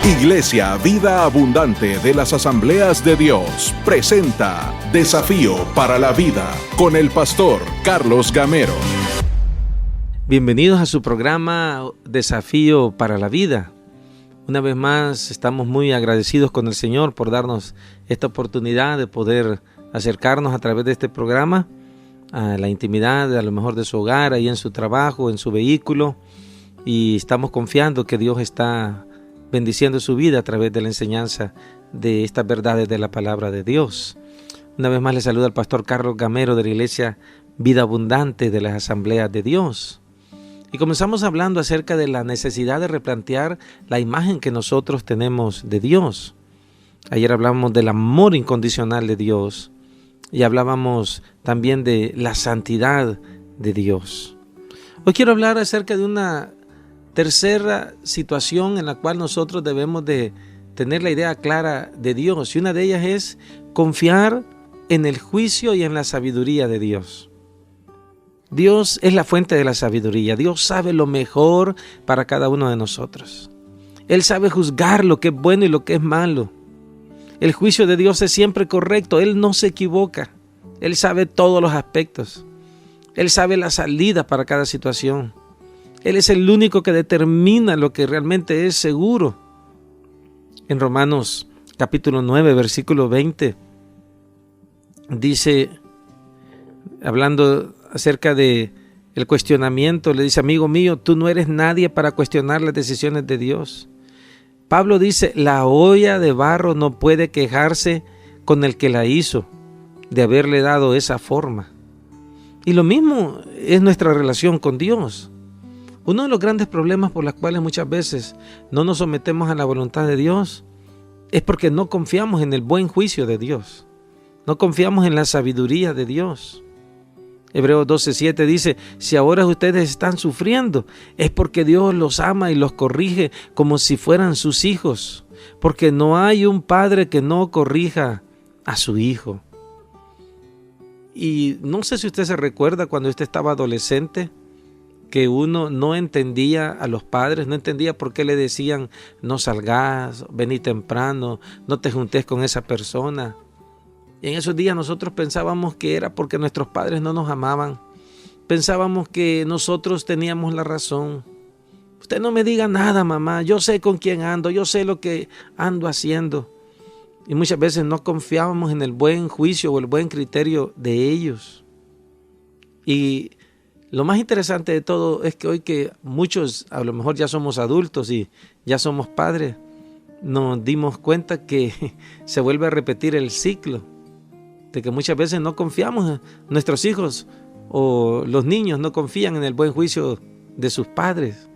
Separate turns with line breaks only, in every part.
Iglesia Vida Abundante de las Asambleas de Dios presenta Desafío para la Vida con el pastor Carlos Gamero.
Bienvenidos a su programa Desafío para la Vida. Una vez más estamos muy agradecidos con el Señor por darnos esta oportunidad de poder acercarnos a través de este programa a la intimidad, a lo mejor de su hogar, ahí en su trabajo, en su vehículo, y estamos confiando que Dios está bendiciendo su vida a través de la enseñanza de estas verdades de la palabra de Dios. Una vez más le saluda el pastor Carlos Gamero de la Iglesia Vida Abundante de las Asambleas de Dios. Y comenzamos hablando acerca de la necesidad de replantear la imagen que nosotros tenemos de Dios. Ayer hablamos del amor incondicional de Dios y hablábamos también de la santidad de Dios. Hoy quiero hablar acerca de una tercera situación en la cual nosotros debemos de tener la idea clara de Dios, y una de ellas es confiar en el juicio y en la sabiduría de Dios. Dios es la fuente de la sabiduría. Dios sabe lo mejor para cada uno de nosotros. Él sabe juzgar lo que es bueno y lo que es malo. El juicio de Dios es siempre correcto. Él no se equivoca. Él sabe todos los aspectos. Él sabe la salida para cada situación. Él es el único que determina lo que realmente es seguro. En Romanos capítulo 9, versículo 20, dice, hablando acerca de el cuestionamiento, le dice: amigo mío, tú no eres nadie para cuestionar las decisiones de Dios. Pablo dice: la olla de barro no puede quejarse con el que la hizo de haberle dado esa forma. Y lo mismo es nuestra relación con Dios. Uno de los grandes problemas por los cuales muchas veces no nos sometemos a la voluntad de Dios es porque no confiamos en el buen juicio de Dios. No confiamos en la sabiduría de Dios. Hebreos 12:7 dice: si ahora ustedes están sufriendo, es porque Dios los ama y los corrige como si fueran sus hijos, porque no hay un padre que no corrija a su hijo. Y no sé si usted se recuerda cuando usted estaba adolescente, que uno no entendía a los padres, no entendía por qué le decían: no salgas, vení temprano, no te juntes con esa persona. Y en esos días nosotros pensábamos que era porque nuestros padres no nos amaban. Pensábamos que nosotros teníamos la razón. Usted no me diga nada, mamá, yo sé con quién ando, yo sé lo que ando haciendo. Y muchas veces no confiábamos en el buen juicio o el buen criterio de ellos. Y lo más interesante de todo es que hoy que muchos a lo mejor ya somos adultos y ya somos padres, nos dimos cuenta que se vuelve a repetir el ciclo, de que muchas veces no confiamos en nuestros hijos, o los niños no confían en el buen juicio de sus padres.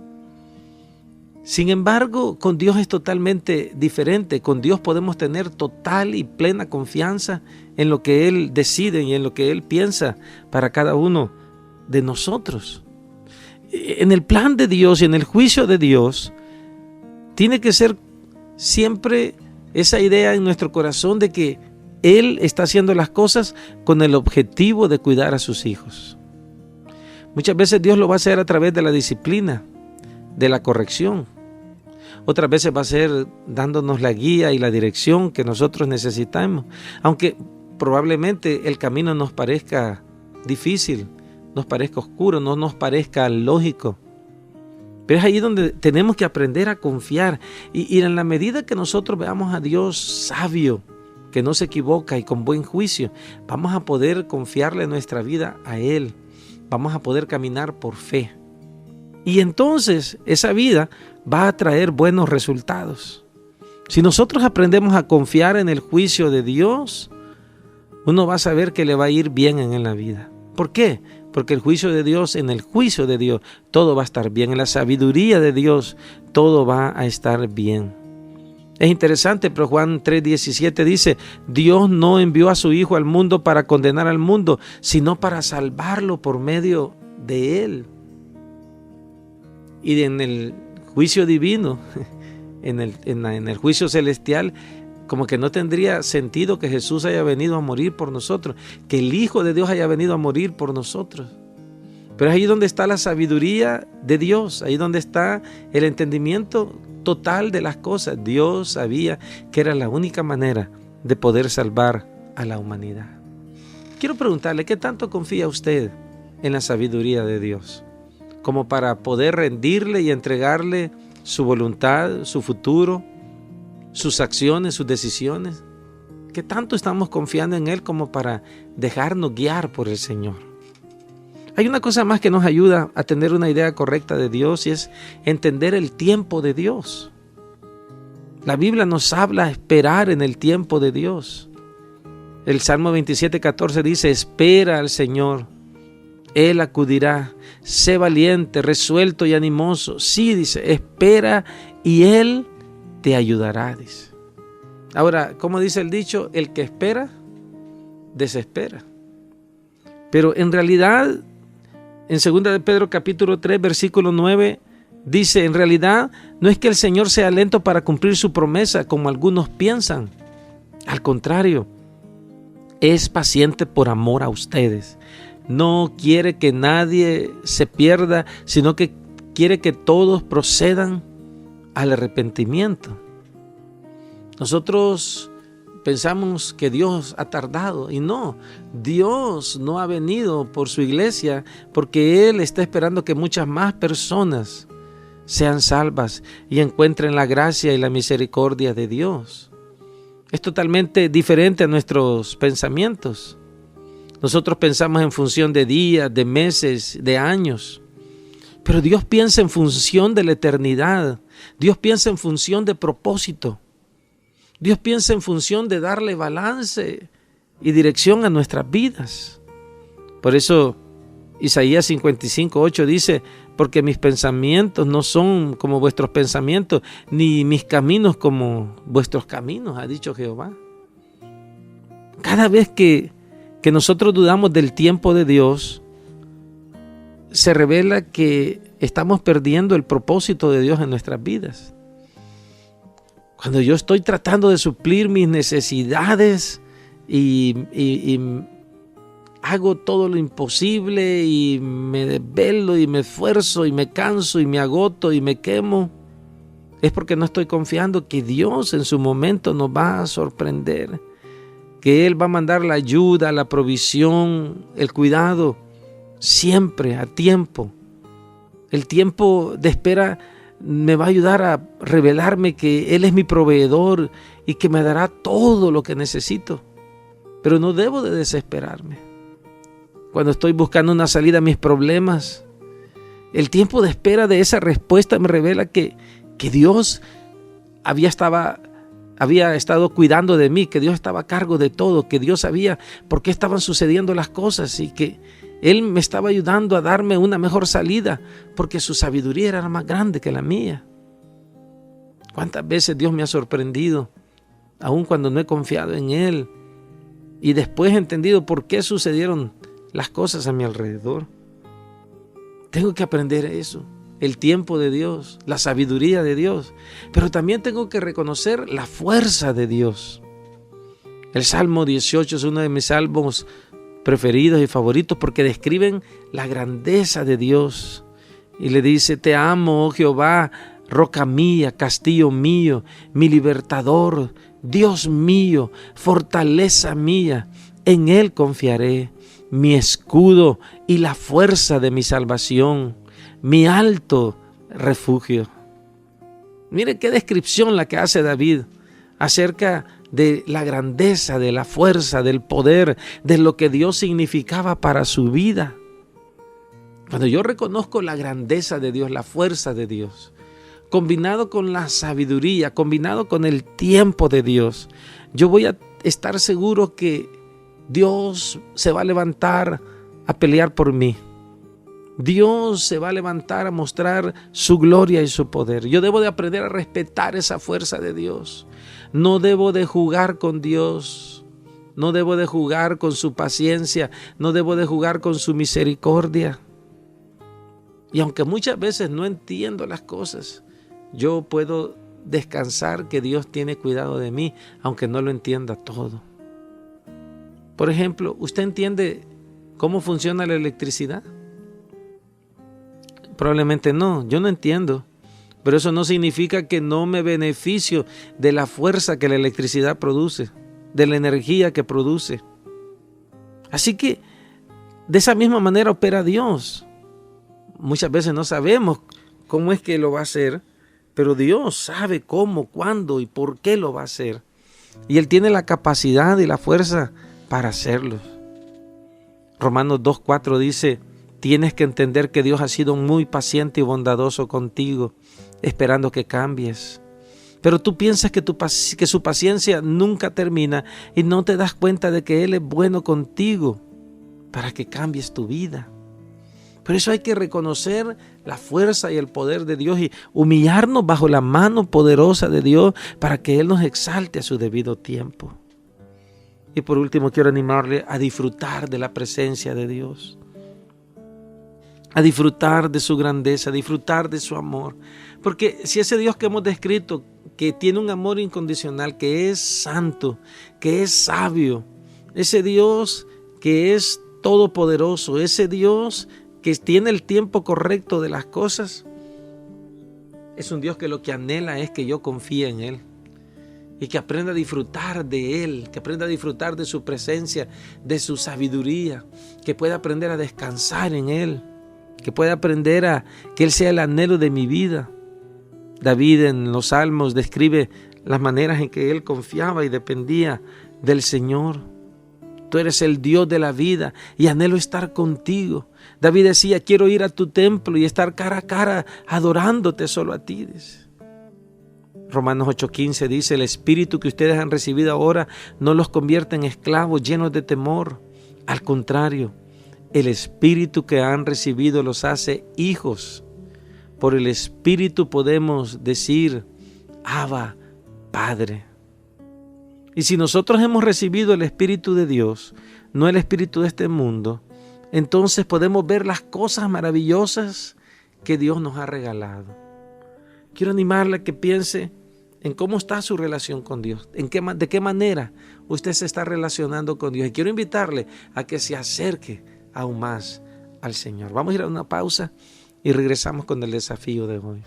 Sin embargo, con Dios es totalmente diferente. Con Dios podemos tener total y plena confianza en lo que Él decide y en lo que Él piensa para cada uno de nosotros. En el plan de Dios y en el juicio de Dios tiene que ser siempre esa idea en nuestro corazón de que Él está haciendo las cosas con el objetivo de cuidar a sus hijos. Muchas veces Dios lo va a hacer a través de la disciplina, de la corrección. Otras veces va a ser dándonos la guía y la dirección que nosotros necesitamos, aunque probablemente el camino nos parezca difícil, nos parezca oscuro, no nos parezca lógico. Pero es ahí donde tenemos que aprender a confiar. Y en la medida que nosotros veamos a Dios sabio, que no se equivoca y con buen juicio, vamos a poder confiarle nuestra vida a Él. Vamos a poder caminar por fe. Y entonces esa vida va a traer buenos resultados. Si nosotros aprendemos a confiar en el juicio de Dios, uno va a saber que le va a ir bien en la vida. ¿Por qué? Porque el juicio de Dios, en el juicio de Dios, todo va a estar bien. En la sabiduría de Dios, todo va a estar bien. Es interesante, pero Juan 3:17 dice: Dios no envió a su Hijo al mundo para condenar al mundo, sino para salvarlo por medio de Él. Y en el juicio divino, en el juicio celestial, como que no tendría sentido que Jesús haya venido a morir por nosotros, que el Hijo de Dios haya venido a morir por nosotros. Pero ahí donde está la sabiduría de Dios, ahí donde está el entendimiento total de las cosas. Dios sabía que era la única manera de poder salvar a la humanidad. Quiero preguntarle, ¿qué tanto confía usted en la sabiduría de Dios? Como para poder rendirle y entregarle su voluntad, su futuro, sus acciones, sus decisiones. ¿Qué tanto estamos confiando en Él como para dejarnos guiar por el Señor? Hay una cosa más que nos ayuda a tener una idea correcta de Dios y es entender el tiempo de Dios. La Biblia nos habla de esperar en el tiempo de Dios. El Salmo 27:14 dice: espera al Señor, Él acudirá, sé valiente, resuelto y animoso. Sí, dice, espera y Él te ayudará, dice. Ahora, como dice el dicho, el que espera, desespera. Pero en realidad, en 2 de Pedro capítulo 3, versículo 9, dice, en realidad no es que el Señor sea lento para cumplir su promesa, como algunos piensan. Al contrario, es paciente por amor a ustedes. No quiere que nadie se pierda, sino que quiere que todos procedan al arrepentimiento. Nosotros pensamos que Dios ha tardado y no, Dios no ha venido por su iglesia porque Él está esperando que muchas más personas sean salvas y encuentren la gracia y la misericordia de Dios. Es totalmente diferente a nuestros pensamientos. Nosotros pensamos en función de días, de meses, de años, pero Dios piensa en función de la eternidad. Dios piensa en función de propósito. Dios piensa en función de darle balance y dirección a nuestras vidas. Por eso Isaías 55:8 dice, porque mis pensamientos no son como vuestros pensamientos, ni mis caminos como vuestros caminos, ha dicho Jehová. Cada vez que nosotros dudamos del tiempo de Dios, se revela que estamos perdiendo el propósito de Dios en nuestras vidas. Cuando yo estoy tratando de suplir mis necesidades y hago todo lo imposible y me desvelo y me esfuerzo y me canso y me agoto y me quemo, es porque no estoy confiando que Dios en su momento nos va a sorprender, que Él va a mandar la ayuda, la provisión, el cuidado, siempre a tiempo. El tiempo de espera me va a ayudar a revelarme que Él es mi proveedor y que me dará todo lo que necesito. Pero no debo de desesperarme. Cuando estoy buscando una salida a mis problemas, el tiempo de espera de esa respuesta me revela que Dios había estado cuidando de mí, que Dios estaba a cargo de todo, que Dios sabía por qué estaban sucediendo las cosas y que Él me estaba ayudando a darme una mejor salida porque su sabiduría era más grande que la mía. ¿Cuántas veces Dios me ha sorprendido, aun cuando no he confiado en Él y después he entendido por qué sucedieron las cosas a mi alrededor? Tengo que aprender eso, el tiempo de Dios, la sabiduría de Dios, pero también tengo que reconocer la fuerza de Dios. El Salmo 18 es uno de mis salmos preferidos y favoritos porque describen la grandeza de Dios. Y le dice, te amo, oh Jehová, roca mía, castillo mío, mi libertador, Dios mío, fortaleza mía, en Él confiaré, mi escudo y la fuerza de mi salvación, mi alto refugio. Mire qué descripción la que hace David acerca de la grandeza, de la fuerza, del poder, de lo que Dios significaba para su vida. Cuando yo reconozco la grandeza de Dios, la fuerza de Dios, combinado con la sabiduría, combinado con el tiempo de Dios, yo voy a estar seguro que Dios se va a levantar a pelear por mí. Dios se va a levantar a mostrar su gloria y su poder. Yo debo de aprender a respetar esa fuerza de Dios. No debo de jugar con Dios. No debo de jugar con su paciencia. No debo de jugar con su misericordia. Y aunque muchas veces no entiendo las cosas, yo puedo descansar que Dios tiene cuidado de mí, aunque no lo entienda todo. Por ejemplo, ¿usted entiende cómo funciona la electricidad? Probablemente no, yo no entiendo. Pero eso no significa que no me beneficio de la fuerza que la electricidad produce, de la energía que produce. Así que de esa misma manera opera Dios. Muchas veces no sabemos cómo es que lo va a hacer, pero Dios sabe cómo, cuándo y por qué lo va a hacer. Y Él tiene la capacidad y la fuerza para hacerlo. Romanos 2:4 dice: tienes que entender que Dios ha sido muy paciente y bondadoso contigo, esperando que cambies. Pero tú piensas que su paciencia nunca termina y no te das cuenta de que Él es bueno contigo para que cambies tu vida. Por eso hay que reconocer la fuerza y el poder de Dios y humillarnos bajo la mano poderosa de Dios para que Él nos exalte a su debido tiempo. Y por último, quiero animarle a disfrutar de la presencia de Dios, a disfrutar de su grandeza, a disfrutar de su amor. Porque si ese Dios que hemos descrito, que tiene un amor incondicional, que es santo, que es sabio, ese Dios que es todopoderoso, ese Dios que tiene el tiempo correcto de las cosas, es un Dios que lo que anhela es que yo confíe en Él y que aprenda a disfrutar de Él, que aprenda a disfrutar de su presencia, de su sabiduría, que pueda aprender a descansar en Él, que pueda aprender a que Él sea el anhelo de mi vida. David en los Salmos describe las maneras en que él confiaba y dependía del Señor. Tú eres el Dios de la vida y anhelo estar contigo. David decía: quiero ir a tu templo y estar cara a cara adorándote solo a ti. Romanos 8:15 dice: el espíritu que ustedes han recibido ahora no los convierte en esclavos llenos de temor. Al contrario, el espíritu que han recibido los hace hijos. Por el Espíritu podemos decir: Abba, Padre. Y si nosotros hemos recibido el Espíritu de Dios, no el espíritu de este mundo, entonces podemos ver las cosas maravillosas que Dios nos ha regalado. Quiero animarle a que piense en cómo está su relación con Dios, de qué manera usted se está relacionando con Dios. Y quiero invitarle a que se acerque aún más al Señor. Vamos a ir a una pausa y regresamos con el desafío de hoy.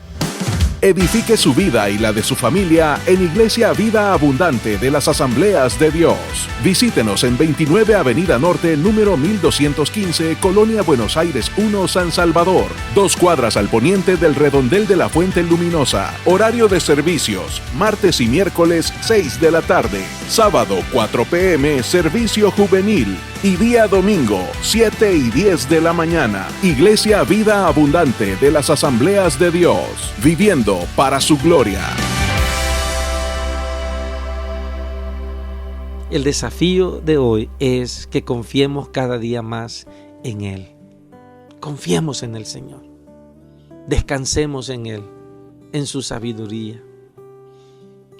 Edifique su vida y la de su familia en Iglesia Vida Abundante de las Asambleas de Dios. Visítenos en 29 Avenida Norte, número 1215, Colonia Buenos Aires 1, San Salvador. 2 cuadras al poniente del redondel de la Fuente Luminosa. Horario de servicios: martes y miércoles 6 de la tarde. Sábado 4 p.m. servicio juvenil. Y día domingo 7 y 10 de la mañana. Iglesia Vida Abundante de las Asambleas de Dios. Viviendo para su gloria.
El desafío de hoy es que confiemos cada día más en Él. Confiemos en el Señor. Descansemos en Él, en su sabiduría.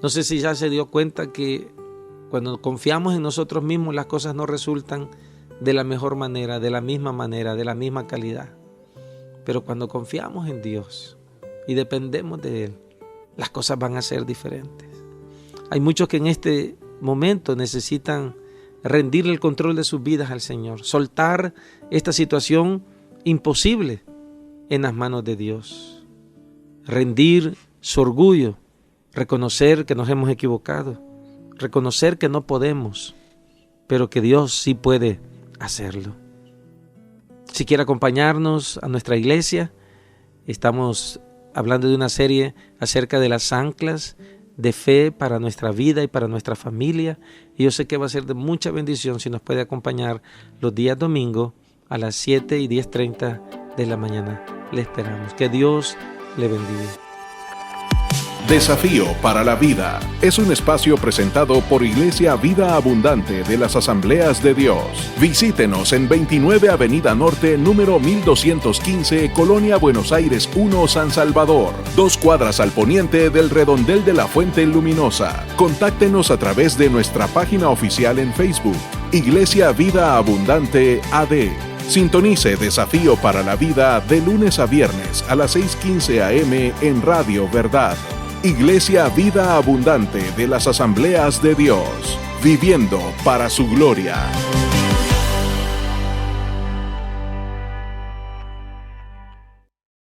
No sé si ya se dio cuenta que cuando confiamos en nosotros mismos, las cosas no resultan de la mejor manera, de la misma calidad. Pero cuando confiamos en Dios y dependemos de Él, las cosas van a ser diferentes. Hay muchos que en este momento necesitan rendirle el control de sus vidas al Señor, soltar esta situación imposible en las manos de Dios, rendir su orgullo, reconocer que nos hemos equivocado, reconocer que no podemos, pero que Dios sí puede hacerlo. Si quiere acompañarnos a nuestra iglesia, estamos hablando de una serie acerca de las anclas de fe para nuestra vida y para nuestra familia. Y yo sé que va a ser de mucha bendición si nos puede acompañar los días domingos a las 7 y 10:30 de la mañana. Le esperamos. Que Dios le bendiga.
Desafío para la Vida es un espacio presentado por Iglesia Vida Abundante de las Asambleas de Dios. Visítenos en 29 Avenida Norte, número 1215, Colonia Buenos Aires 1, San Salvador. 2 cuadras al poniente del redondel de la Fuente Luminosa. Contáctenos a través de nuestra página oficial en Facebook, Iglesia Vida Abundante AD. Sintonice Desafío para la Vida de lunes a viernes a las 6:15 a.m. en Radio Verdad. Iglesia Vida Abundante de las Asambleas de Dios, viviendo para su gloria.